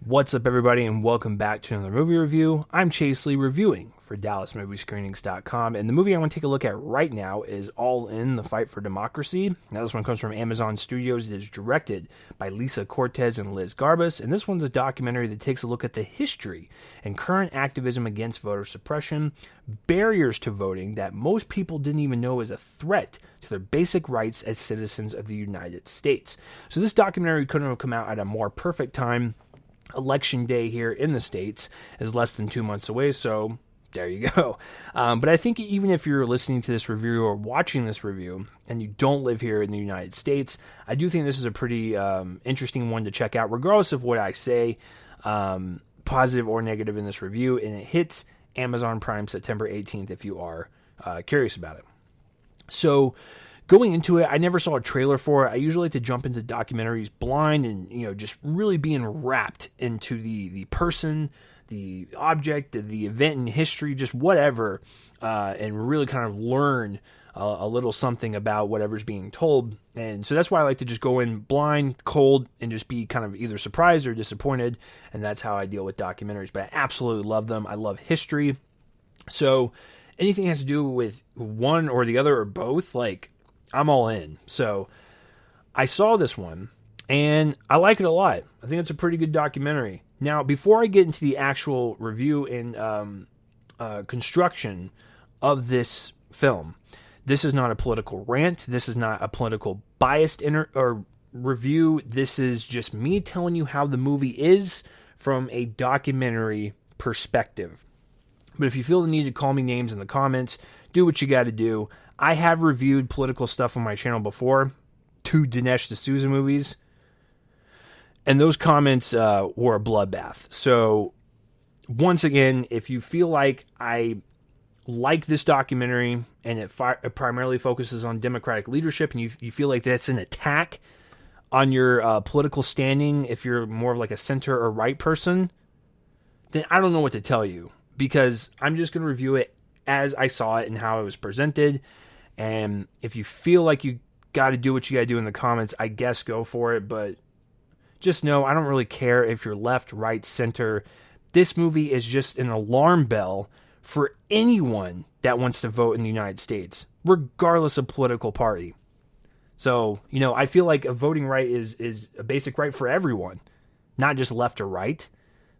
What's up, everybody, and welcome back to another movie review. I'm Chase Lee, reviewing for DallasMovieScreenings.com, and the movie I want to take a look at right now is All In: The Fight for Democracy. Now, this one comes from Amazon Studios. It is directed by Lisa Cortez and Liz Garbus, and this one's a documentary that takes a look at the history and current activism against voter suppression, barriers to voting that most people didn't even know is a threat to their basic rights as citizens of the United States. So this documentary couldn't have come out at a more perfect time. Election day here in the States is less than 2 months away, so there you go. But I think even if you're listening to this review or watching this review and you don't live here in the United States, I do think this is a pretty interesting one to check out, regardless of what I say, positive or negative in this review. And it hits Amazon Prime September 18th if you are curious about it. So going into it, I never saw a trailer for it. I usually like to jump into documentaries blind and, just really being wrapped into the person, the object, the event in history, just whatever, and really kind of learn a little something about whatever's being told. And so that's why I like to just go in blind, cold, and just be kind of either surprised or disappointed. And that's how I deal with documentaries. But I absolutely love them. I love history. So anything that has to do with one or the other or both, I'm all in. So I saw this one and I like it a lot. I think it's a pretty good documentary. Now, before I get into the actual review and construction of this film, this is not a political rant. This is not a political biased review. This is just me telling you how the movie is from a documentary perspective. But if you feel the need to call me names in the comments, do what you got to do. I have reviewed political stuff on my channel before, 2 Dinesh D'Souza movies, and those comments were a bloodbath. So, once again, if you feel like I like this documentary and it primarily focuses on Democratic leadership, and you feel like that's an attack on your political standing, if you're more of like a center or right person, then I don't know what to tell you, because I'm just going to review it as I saw it and how it was presented. And if you feel like you got to do what you got to do in the comments, I guess go for it. But just know I don't really care if you're left, right, center. This movie is just an alarm bell for anyone that wants to vote in the United States, regardless of political party. So, I feel like a voting right is a basic right for everyone, not just left or right.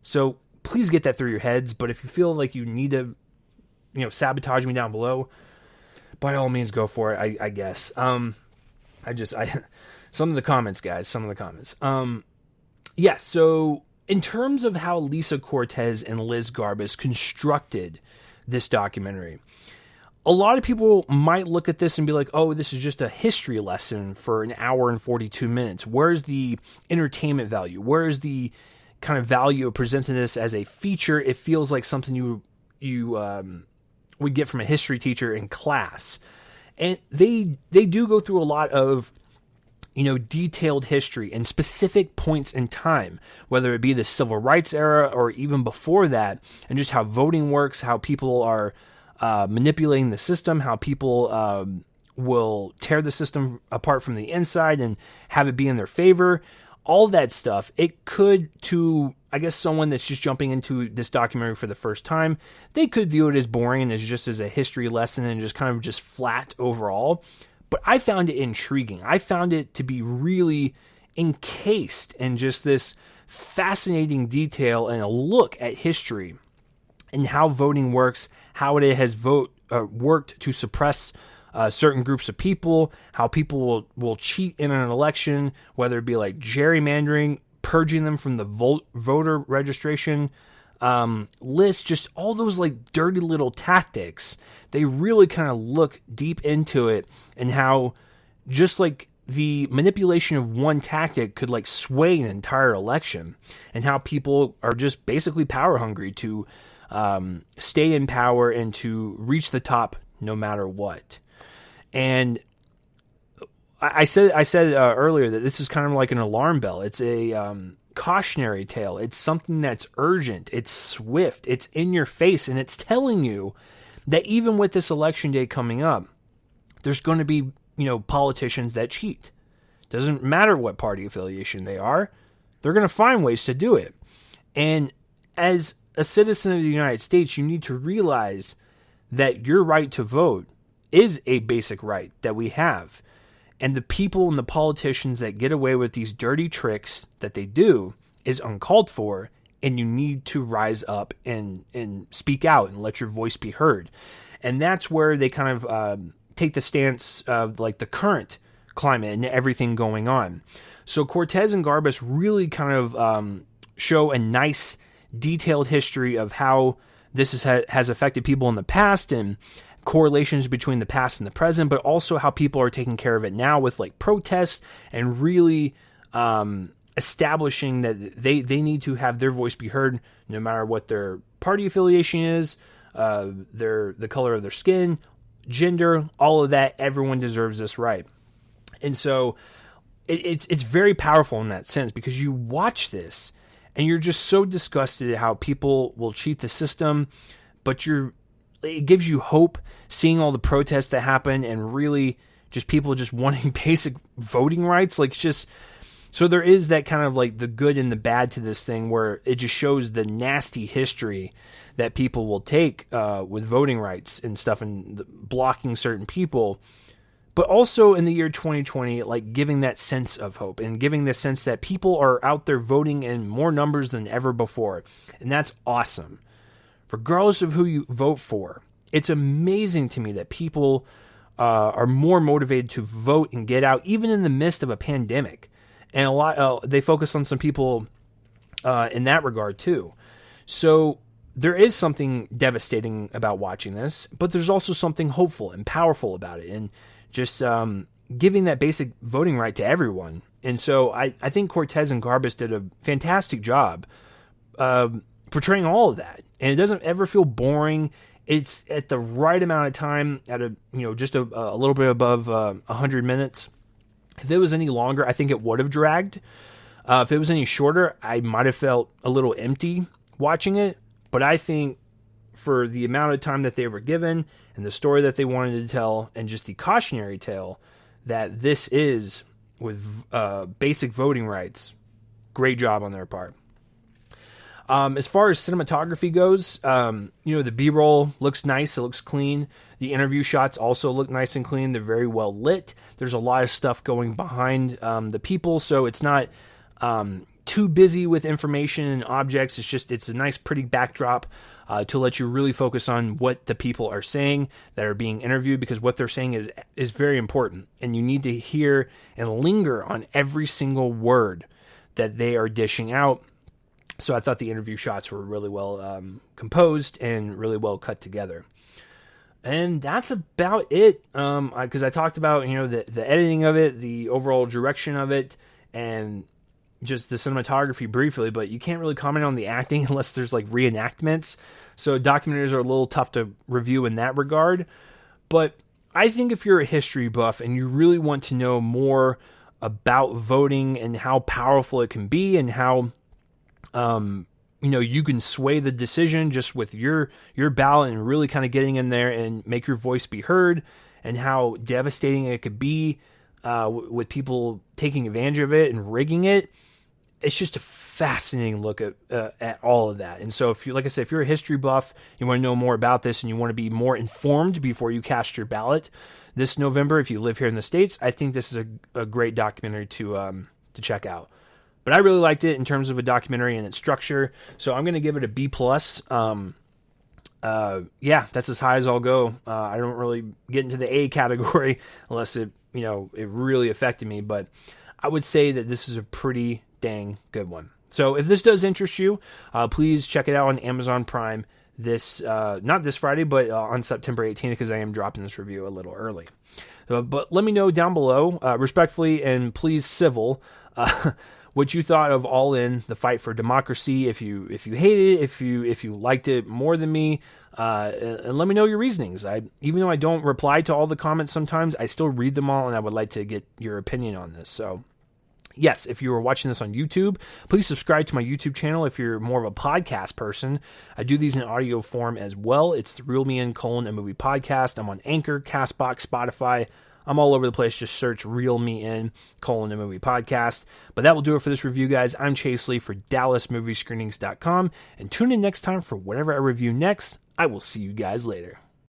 So please get that through your heads. But if you feel like you need to, sabotage me down below, by all means, go for it, I guess. Some of the comments, guys, so in terms of how Lisa Cortez and Liz Garbus constructed this documentary, a lot of people might look at this and be like, oh, this is just a history lesson for an hour and 42 minutes. Where's the entertainment value? Where's the kind of value of presenting this as a feature? It feels like something you would get from a history teacher in class. And they do go through a lot of, detailed history and specific points in time, whether it be the civil rights era or even before that, and just how voting works, how people are manipulating the system, how people will tear the system apart from the inside and have it be in their favor. All that stuff, it could, to, I guess, someone that's just jumping into this documentary for the first time, they could view it as boring and as just as a history lesson and just kind of just flat overall. But I found it intriguing. I found it to be really encased in just this fascinating detail and a look at history and how voting works, how it has worked to suppress certain groups of people, how people will cheat in an election, whether it be like gerrymandering, purging them from the voter registration list, just all those dirty little tactics. They really kind of look deep into it, and how just the manipulation of one tactic could sway an entire election, and how people are just basically power hungry to stay in power and to reach the top no matter what. And I said earlier that this is kind of like an alarm bell. It's a cautionary tale. It's something that's urgent. It's swift. It's in your face, and it's telling you that even with this election day coming up, there's going to be politicians that cheat. Doesn't matter what party affiliation they are, they're going to find ways to do it. And as a citizen of the United States, you need to realize that your right to vote is a basic right that we have. And the people and the politicians that get away with these dirty tricks that they do is uncalled for, and you need to rise up and speak out and let your voice be heard. And that's where they kind of take the stance of like the current climate and everything going on. So Cortez and Garbus really kind of show a nice detailed history of how this has affected people in the past and correlations between the past and the present, but also how people are taking care of it now with like protests and really establishing that they need to have their voice be heard no matter what their party affiliation is, the color of their skin, gender, all of that. Everyone deserves this right. And so it's very powerful in that sense, because you watch this and you're just so disgusted at how people will cheat the system, but it gives you hope seeing all the protests that happen and really just people just wanting basic voting rights. Like, it's just, so there is that kind of like the good and the bad to this thing, where it just shows the nasty history that people will take with voting rights and stuff and blocking certain people. But also in the year 2020, like giving that sense of hope and giving the sense that people are out there voting in more numbers than ever before. And that's awesome. Regardless of who you vote for, it's amazing to me that people are more motivated to vote and get out, even in the midst of a pandemic. And a lot they focus on some people in that regard too. So there is something devastating about watching this, but there's also something hopeful and powerful about it, and just giving that basic voting right to everyone. And so I think Cortez and Garbus did a fantastic job portraying all of that, and it doesn't ever feel boring. It's at the right amount of time, at just a little bit above 100 minutes. If it was any longer, I think it would have dragged. If it was any shorter, I might have felt a little empty watching it. But I think for the amount of time that they were given and the story that they wanted to tell and just the cautionary tale that this is with basic voting rights, great job on their part. As far as cinematography goes, the B-roll looks nice. It looks clean. The interview shots also look nice and clean. They're very well lit. There's a lot of stuff going behind the people, so it's not too busy with information and objects. It's a nice, pretty backdrop to let you really focus on what the people are saying that are being interviewed, because what they're saying is very important, and you need to hear and linger on every single word that they are dishing out. So I thought the interview shots were really well composed and really well cut together. And that's about it, because I talked about the editing of it, the overall direction of it, and just the cinematography briefly, but you can't really comment on the acting unless there's like reenactments. So documentaries are a little tough to review in that regard. But I think if you're a history buff and you really want to know more about voting and how powerful it can be and how you can sway the decision just with your ballot and really kind of getting in there and make your voice be heard, and how devastating it could be with people taking advantage of it and rigging it. It's just a fascinating look at all of that. And so if you're a history buff, you want to know more about this and you want to be more informed before you cast your ballot this November, if you live here in the States, I think this is a great documentary to check out. But I really liked it in terms of a documentary and its structure, so I'm going to give it a B+. That's as high as I'll go. I don't really get into the A category unless it really affected me, but I would say that this is a pretty dang good one. So if this does interest you, please check it out on Amazon Prime not this Friday, but on September 18th, because I am dropping this review a little early. But let me know down below, respectfully and please civil, what you thought of All In, the fight for democracy. If you hated it, if you liked it more than me, and let me know your reasonings. Even though I don't reply to all the comments sometimes, I still read them all, and I would like to get your opinion on this. So yes, if you are watching this on YouTube, please subscribe to my YouTube channel. If you're more of a podcast person, I do these in audio form as well. It's the Reel Me In: a Movie Podcast. I'm on Anchor, Castbox, Spotify, I'm all over the place. Just search Reel Me In, the movie podcast. But that will do it for this review, guys. I'm Chase Lee for DallasMovieScreenings.com, and tune in next time for whatever I review next. I will see you guys later.